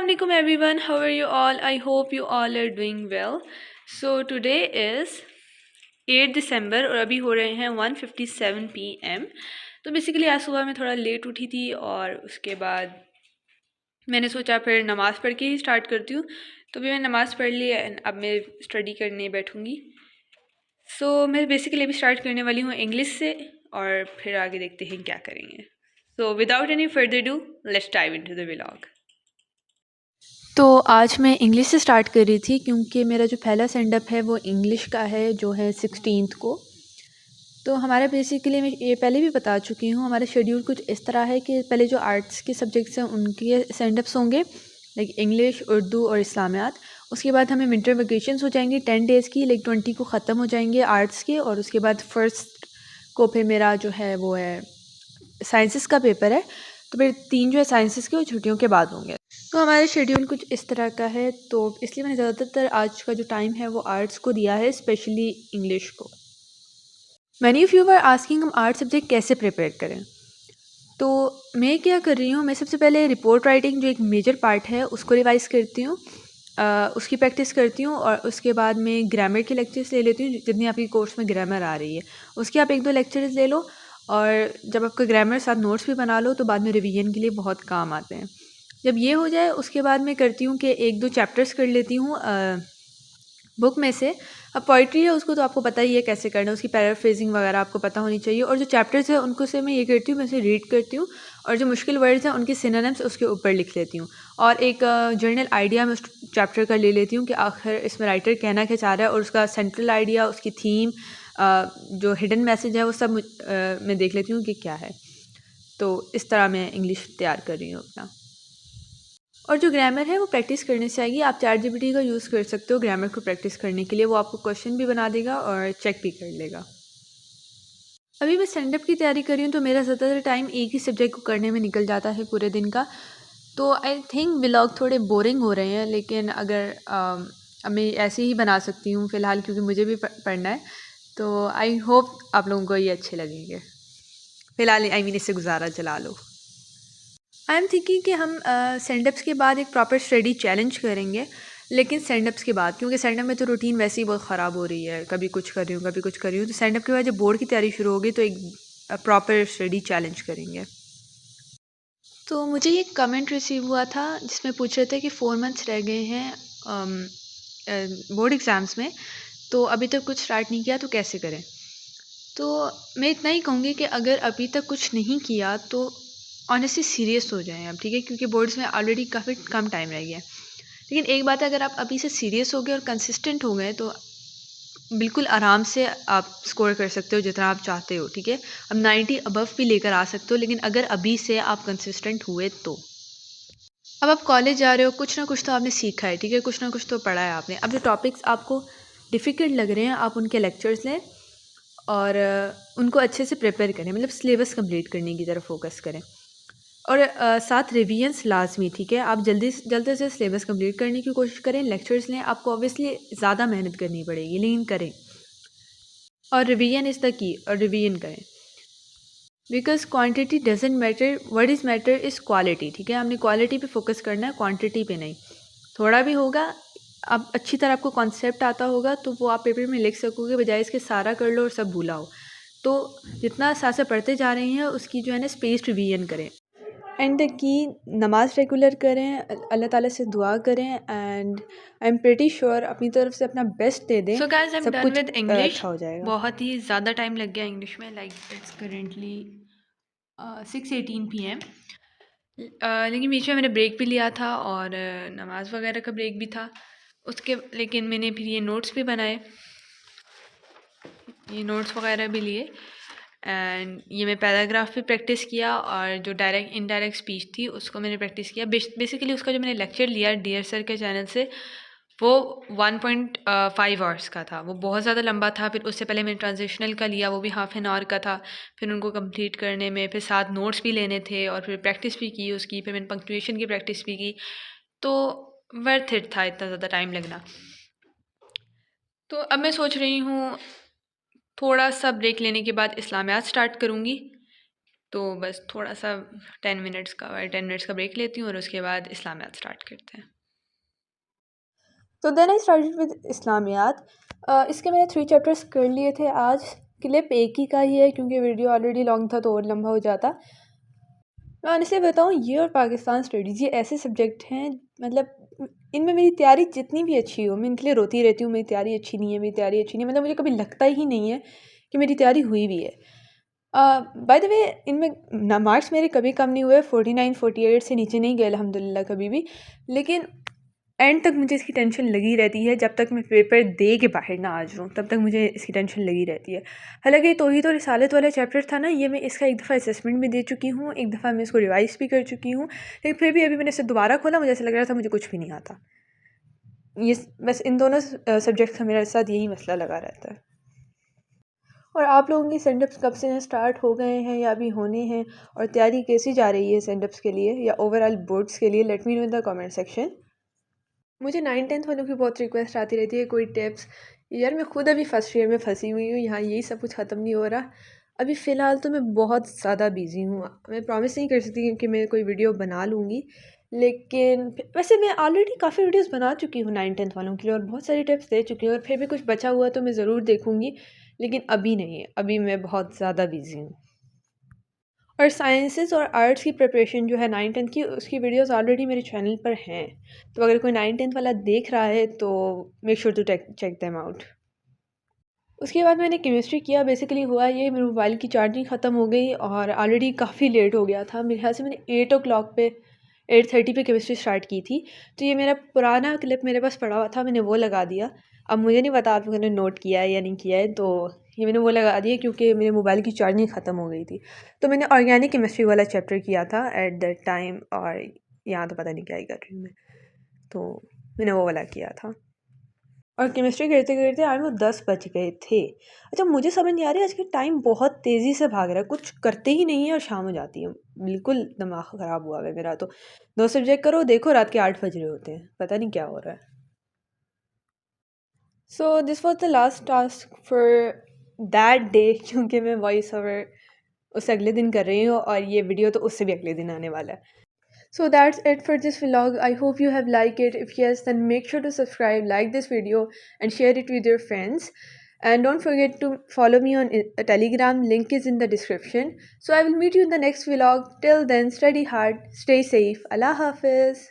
Assalamualaikum everyone. How are you all? I hope you all are doing well. So today is 8 दिसंबर और अभी हो रहे हैं 1:57 PM। तो बेसिकली आज सुबह मैं थोड़ा लेट उठी थी और उसके बाद मैंने सोचा फिर नमाज़ पढ़ के ही स्टार्ट करती हूँ। तो भी मैं नमाज़ पढ़ ली एंड अब मैं स्टडी करने बैठूँगी। सो मैं बेसिकली अभी स्टार्ट करने वाली हूँ इंग्लिश से और फिर आगे देखते हैं क्या करेंगे। So without any further do let's dive into the vlog. तो आज मैं इंग्लिश से स्टार्ट कर रही थी क्योंकि मेरा जो पहला सेंड अप है वो इंग्लिश का है जो है 16th को। तो हमारा बेसिकली मैं ये पहले भी बता चुकी हूँ, हमारा शेड्यूल कुछ इस तरह है कि पहले जो आर्ट्स के सब्जेक्ट्स हैं उनके सेंड अप्स होंगे लाइक इंग्लिश, उर्दू और इस्लामियात। उसके बाद हमें विंटर वेकेशंस हो जाएंगी 10 डेज़ की, लाइक 20 को ख़त्म हो जाएंगे आर्ट्स के और उसके बाद फर्स्ट को फिर मेरा जो है वो है साइंसेस का पेपर है। तो फिर 3 जो है साइंसेस के वो छुट्टियों के बाद होंगे। तो हमारा शेड्यूल कुछ इस तरह का है, तो इसलिए मैंने ज़्यादातर आज का जो टाइम है वो आर्ट्स को दिया है, स्पेशली इंग्लिश को। Many of you were asking हम आर्ट सब्जेक्ट कैसे प्रिपेयर करें। तो मैं क्या कर रही हूँ, मैं सबसे पहले रिपोर्ट राइटिंग जो एक मेजर पार्ट है उसको रिवाइज़ करती हूँ, उसकी प्रैक्टिस करती हूँ और उसके बाद मैं ग्रामर के लेक्चर्स ले लेती हूँ जितनी आपकी कोर्स में ग्रामर आ रही है उसके आप 1-2 लेक्चर्स ले लो। और जब आपका ग्रामर साथ नोट्स भी बना लो तो बाद में रिवीजन के लिए बहुत काम आते हैं। जब ये हो जाए उसके बाद मैं करती हूँ कि 1-2 चैप्टर्स कर लेती हूँ बुक में से। अब पोइट्री है उसको तो आपको पता ही है कैसे करना है, उसकी पैराफ्रेजिंग वगैरह आपको पता होनी चाहिए। और जो चैप्टर्स है उनको से मैं ये करती हूँ, मैं उसे रीड करती हूँ और जो मुश्किल वर्ड्स हैं उनके सिनोनिम्स उसके ऊपर लिख लेती हूँ और एक जनरल आइडिया मैं उस चैप्टर का ले लेती हूँ कि आखिर इसमें राइटर कहना क्या चाह रहा है और उसका सेंट्रल आइडिया, उसकी थीम, जो हिडन मैसेज है वो सब मैं देख लेती हूँ कि क्या है। तो इस तरह मैं इंग्लिश तैयार कर रही हूँ अपना। और जो ग्रामर है वो प्रैक्टिस करने से आएगी। आप ChatGPT का यूज़ कर सकते हो ग्रामर को प्रैक्टिस करने के लिए, वो आपको क्वेश्चन भी बना देगा और चेक भी कर लेगा। अभी मैं स्टैंड अप की तैयारी कर रही हूँ तो मेरा ज़्यादातर टाइम एक ही सब्जेक्ट को करने में निकल जाता है पूरे दिन का। तो आई थिंक व्लॉग थोड़े बोरिंग हो रहे हैं, लेकिन अगर अब मैं ऐसे ही बना सकती हूँ फ़िलहाल क्योंकि मुझे भी पढ़ना है। तो आई होप आप लोगों को ये अच्छे लगेंगे। फ़िलहाल आई मीन इससे गुजारा चला लो। आई एम थिंकिंग कि हम सेंडअप्स के बाद एक प्रॉपर स्टडी चैलेंज करेंगे, लेकिन सेंडअप्स के बाद क्योंकि सेंडअप में तो रूटीन वैसे ही बहुत ख़राब हो रही है, कभी कुछ कर रही हूँ कभी कुछ कर रही हूँ। तो सेंडअप के बाद जब बोर्ड की तैयारी शुरू होगी तो एक प्रॉपर स्टडी चैलेंज करेंगे। तो मुझे ये कमेंट रिसीव हुआ था जिसमें पूछ रहे थे कि 4 मंथ्स रह गए हैं बोर्ड एग्ज़ाम्स में, तो अभी तक कुछ स्टार्ट नहीं किया तो कैसे करें। तो मैं इतना ही कहूँगी कि अगर अभी तक कुछ नहीं किया तो ऑनेस्टली सीरियस हो जाएं अब, ठीक है, क्योंकि बोर्ड्स में ऑलरेडी काफ़ी कम टाइम रह गया है। लेकिन एक बात है, अगर आप अभी से सीरियस हो गए और कंसिस्टेंट हो गए तो बिल्कुल आराम से आप स्कोर कर सकते हो जितना आप चाहते हो, ठीक है। अब 90 अबव भी लेकर आ सकते हो, लेकिन अगर अभी से आप कंसिस्टेंट हुए तो। अब आप कॉलेज जा रहे हो, कुछ ना कुछ तो आपने सीखा है, ठीक है, कुछ ना कुछ तो पढ़ा है आपने। अब जो टॉपिक्स आपको डिफ़िकल्ट लग रहे हैं आप उनके लेक्चर्स लें और उनको अच्छे से प्रिपेयर करें, मतलब सिलेबस कंप्लीट करने की तरफ फोकस करें। और साथ रिवीजन्स लाजमी, ठीक है। आप जल्दी से सिलेबस कंप्लीट करने की कोशिश करें, लेक्चर्स लें। आपको ऑब्वियसली ज़्यादा मेहनत करनी पड़ेगी लेकिन करें, और रिवीजन इज़ द की, और रिवीजन करें because quantity doesn't matter, what is matter is quality, ठीक है। हमने क्वालिटी पे फोकस करना है, क्वांटिटी पे नहीं। थोड़ा भी होगा, अब अच्छी तरह आपको कॉन्सेप्ट आता होगा तो वो आप पेपर में लिख सकोगे, बजाय इसके सारा कर लो और सब भूला हो। तो जितना साथ साथ पढ़ते जा रहे हैं उसकी जो है ना स्पेस रिवीजन करें। एंड द की, नमाज़ रेगुलर करें, अल्लाह ताला से दुआ करें and I am pretty sure अपनी तरफ से अपना बेस्ट दे दें। सो गाइज आई एम सब डन कुछ विद इंग्लिश। अच्छा हो जाएगा। बहुत ही ज़्यादा टाइम लग गया इंग्लिश में, लाइक इट्स करेंटली 6:18 PM। लेकिन बीच में मैंने ब्रेक भी लिया था और नमाज़ वगैरह का ब्रेक भी था उसके, लेकिन मैंने फिर ये नोट्स भी बनाए, ये नोट्स वगैरह भी लिए एंड ये मैं पैराग्राफ भी प्रैक्टिस किया और जो डायरेक्ट इनडायरेक्ट स्पीच थी उसको मैंने प्रैक्टिस किया। बेसिकली उसका जो मैंने लेक्चर लिया डियर सर के चैनल से वो 1.5 आवर्स का था, वो बहुत ज़्यादा लंबा था। फिर उससे पहले मैंने ट्रांजिशनल का लिया, वो भी हाफ एन आवर का था। फिर उनको कंप्लीट करने में फिर साथ नोट्स भी लेने थे और फिर प्रैक्टिस भी की उसकी, फिर मैंने पंक्चुएशन की प्रैक्टिस भी की। तो वर्थ इट था इतना ज़्यादा टाइम लगना। तो अब मैं सोच रही हूँ थोड़ा सा ब्रेक लेने के बाद इस्लामियात स्टार्ट करूँगी तो बस थोड़ा सा 10 मिनट्स का ब्रेक लेती हूँ और उसके बाद इस्लामियात स्टार्ट करते हैं। तो देन आई स्टार्टेड विद इस्लामियात। इसके मैंने 3 चैप्टर्स कर लिए थे। आज क्लिप एक ही का ही है क्योंकि वीडियो ऑलरेडी लॉन्ग था तो और लंबा हो जाता। मैं ऑनेस्टली बताऊँ, ये और पाकिस्तान स्टडीज़ ये ऐसे सब्जेक्ट हैं, मतलब इनमें मेरी तैयारी जितनी भी अच्छी हो, मैं इनके लिए रोती रहती हूँ मेरी तैयारी अच्छी नहीं है, मेरी तैयारी अच्छी नहीं है, मतलब मुझे कभी लगता ही नहीं है कि मेरी तैयारी हुई भी है। बाय द वे, इनमें ना मार्क्स मेरे कभी कम नहीं हुए, 49-48 से नीचे नहीं गए अल्हम्दुलिल्लाह कभी भी। लेकिन एंड तक मुझे इसकी टेंशन लगी रहती है, जब तक मैं पेपर दे के बाहर ना आ जाऊँ तब तक मुझे इसकी टेंशन लगी रहती है। हालांकि तौहीद और रिसालत वाला चैप्टर था ना, ये मैं इसका एक दफ़ा असेसमेंट भी दे चुकी हूँ, एक दफ़ा मैं इसको रिवाइज़ भी कर चुकी हूँ, लेकिन फिर भी अभी मैंने इसे दोबारा खोला, मुझे ऐसा लग रहा था मुझे कुछ भी नहीं आता। ये बस इन दोनों सब्जेक्ट का मेरे साथ यही मसला लगा रहता है। और आप लोगों की सेंडप्स कब से स्टार्ट हो गए हैं या अभी होने हैं, और तैयारी कैसी जा रही है सेंडप्स के लिए या ओवरऑल बोर्ड्स के लिए? Let me know in the comment section. मुझे 9-10 वालों की बहुत रिक्वेस्ट आती रहती है, कोई टिप्स। यार मैं खुद अभी फर्स्ट ईयर में फंसी हुई हूँ, यहाँ यही सब कुछ ख़त्म नहीं हो रहा। अभी फ़िलहाल तो मैं बहुत ज़्यादा बिज़ी हूँ, मैं प्रॉमिस नहीं कर सकती कि मैं कोई वीडियो बना लूँगी, लेकिन वैसे मैं ऑलरेडी काफ़ी वीडियोस बना चुकी हूँ 9-10 वालों के लिए और बहुत सारी टिप्स दे चुकी हूँ, और फिर भी कुछ बचा हुआ तो मैं ज़रूर देखूँगी, लेकिन अभी नहीं, अभी मैं बहुत ज़्यादा बिज़ी हूँ। और साइंसेस और आर्ट्स की प्रिपरेशन जो है 9-10 की, उसकी वीडियोस ऑलरेडी मेरे चैनल पर हैं, तो अगर कोई 9-10 वाला देख रहा है तो make sure to check them out. उसके बाद मैंने केमिस्ट्री किया। बेसिकली हुआ ये, मेरे मोबाइल की चार्जिंग ख़त्म हो गई और ऑलरेडी काफ़ी लेट हो गया था, मेरे ख्याल से मैंने 8 ओ क्लॉक पे 8:30 पे केमिस्ट्री स्टार्ट की थी। तो ये मेरा पुराना क्लिप मेरे पास पड़ा हुआ था, मैंने वो लगा दिया। अब मुझे नहीं पता आप लोगों ने नोट किया है या नहीं किया है, तो ये मैंने वो लगा दिया क्योंकि मेरे मोबाइल की चार्जिंग ख़त्म हो गई थी। तो मैंने ऑर्गेनिक केमिस्ट्री वाला चैप्टर किया था एट दैट टाइम, और यहाँ तो पता नहीं क्या ही कर रही हूँ मैं, तो मैंने वो वाला किया था। और केमिस्ट्री करते करते आज वो 10 बज गए थे। अच्छा, मुझे समझ नहीं आ रही, आज के टाइम बहुत तेज़ी से भाग रहा है, कुछ करते ही नहीं है और शाम हो जाती है। बिल्कुल दिमाग ख़राब हुआ है मेरा तो। 2 सब्जेक्ट करो, देखो रात के 8 बज रहे होते हैं, पता नहीं क्या हो रहा है। So this was the last task for that day, क्योंकि मैं वॉइस ओवर उससे अगले दिन कर रही हूँ और ये वीडियो तो उससे भी अगले दिन आने वाला है। So that's it for this vlog. I hope you have liked it. If yes, then make sure to subscribe, like this video, and share it with your friends. And don't forget to follow me on Telegram. Link is in the description. So I will meet you in the next vlog. Till then, study hard, stay safe. Allah Hafiz.